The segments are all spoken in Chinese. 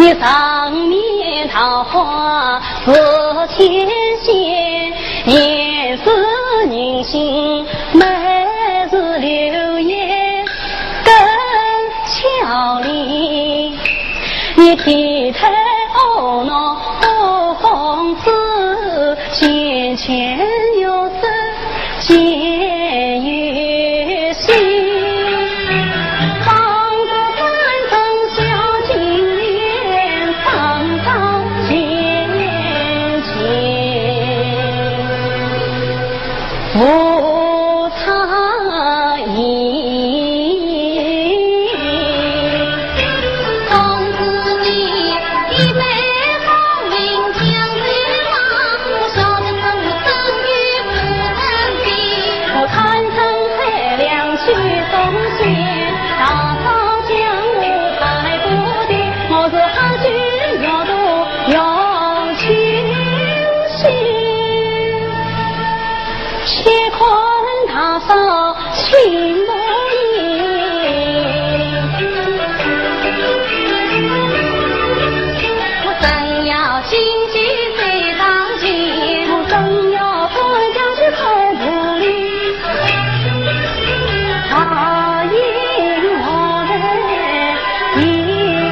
你上面桃花似天仙，颜似人心，美似流言，更俏丽。你体态婀娜风姿，纤纤有丝见于心。方子三层小金莲，芳草芊芊无差异。情无意，我正要紧急追上前，我正要转将去看不里，他引我人一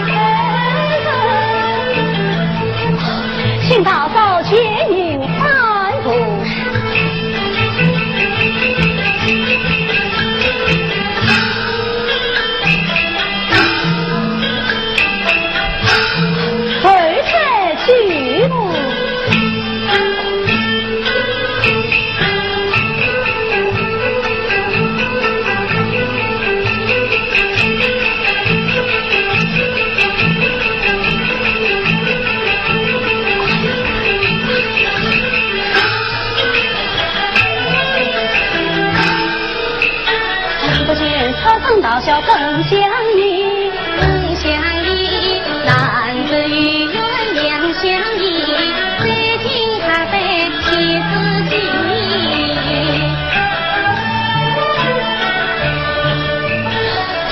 人，请大嫂前引三步。大小更相依，更相依，男子与人两相依，谁听他悲妻自己。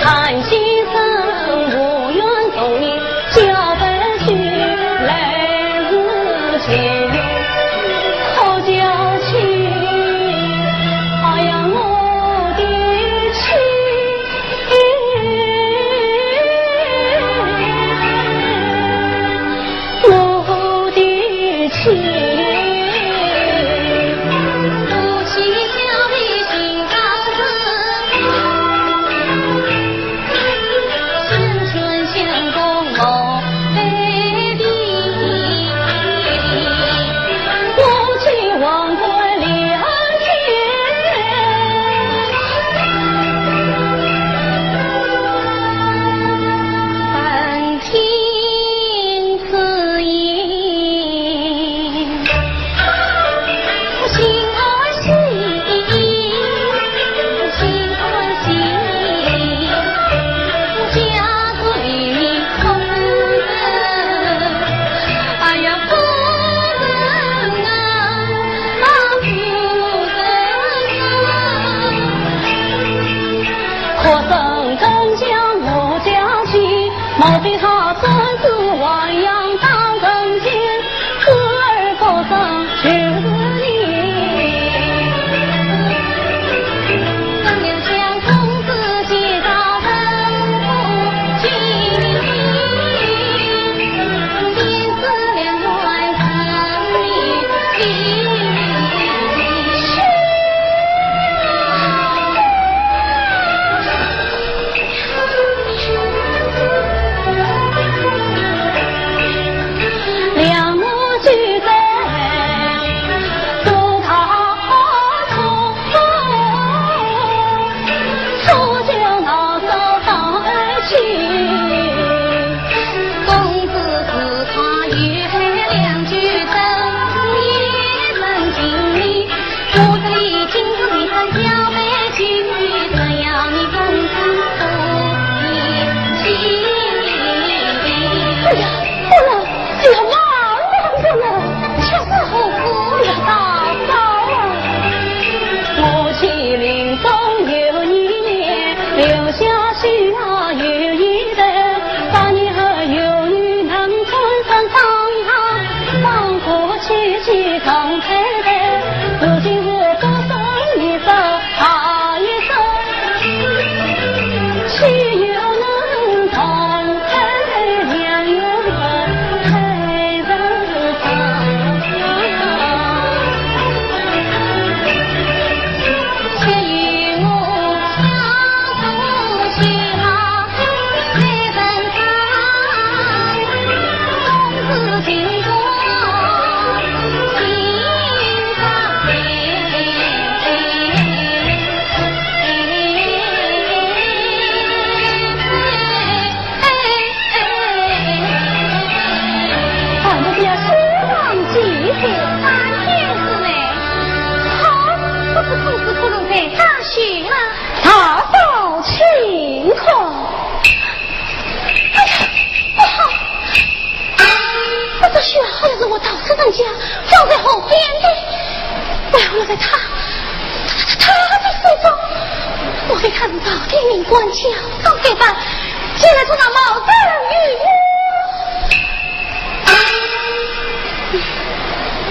叹息声无缘走你脚本去，来日前后脚去，哎呀我的妻。去同陪陪，如今是不送一首好一首，去又能同陪两又能陪人方，且与我相互许好陪人方，公子情中他到情况，哎呀，不好！这血好像是我导师人家放在后边的，我要落在他的手中。我给他是早天命官教，刚给办，竟然从那毛子与我，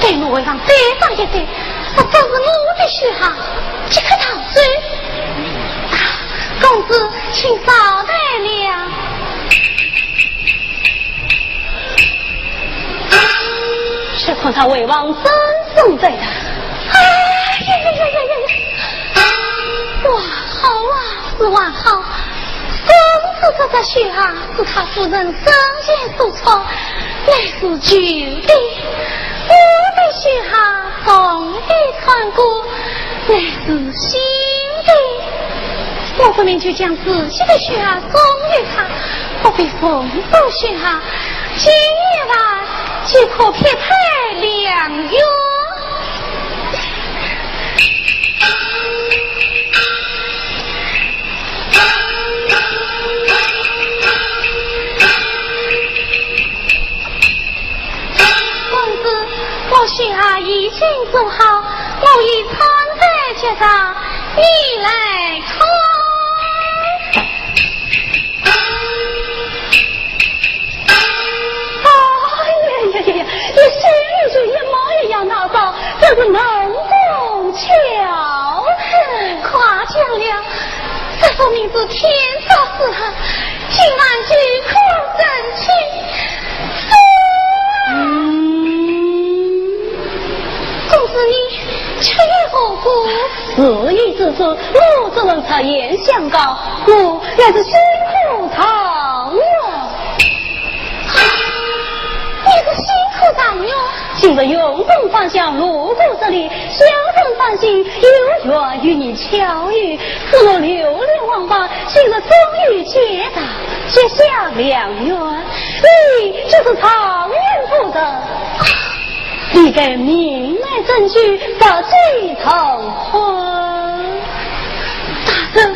对我为王再上一岁，我正是我的血哈，即刻逃罪。公子，请稍待了。是况他为王真送罪的。哎呀呀呀呀呀！哇好啊，是哇好！公子这血啊，是他夫人生前所创，乃是旧的。我的血哈，总的穿过，乃是新的。我不明就将仔细的血啊送与他，我被封住血啊，今夜来即可撇派2月。公子，我血啊已经做好，我已穿在脚上，你来穿。你心里就一毛一样拿到，这是能工巧狠，夸奖了。这说明是天造之合，今晚即可真情。公子你却何故？事已至此，我只能察言相告，我也是辛苦长了。你是辛苦长哟！今日永东方向路过这里，小人担心有缘与你巧遇，此路流连忘返，今日终于结答，结下良缘，你就是长远负责。你给明来证据，早即成婚。大人，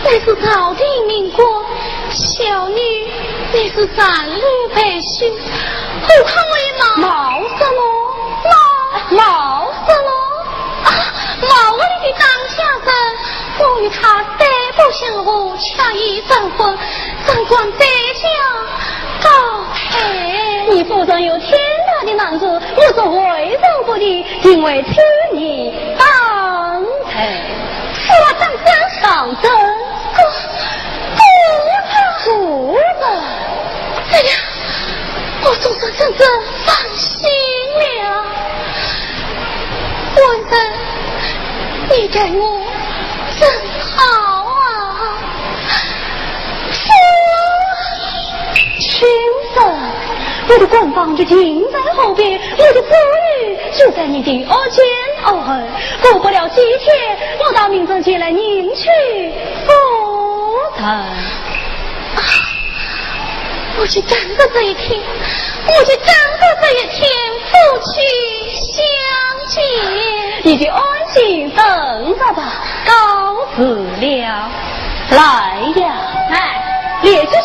你是朝廷命官，小女你是三路培训，何况为毛什么？毛什么？毛我的当下人，我与他再不相互，恰已成婚，正官在家高配。你腹中有天大的男子，我是为人不利，因为替你当配。我当真上阵，不的。哎呀，我总算真正放心了。文人，你对我真好啊！先生，我的官房就停在后边，我的子女就在你的耳前耳后。过不了几天，我到民政局来领取夫人。我就等着这一天，我就等着这一天夫妻相见。你就安心等着吧，告辞了。来呀，来，列支去。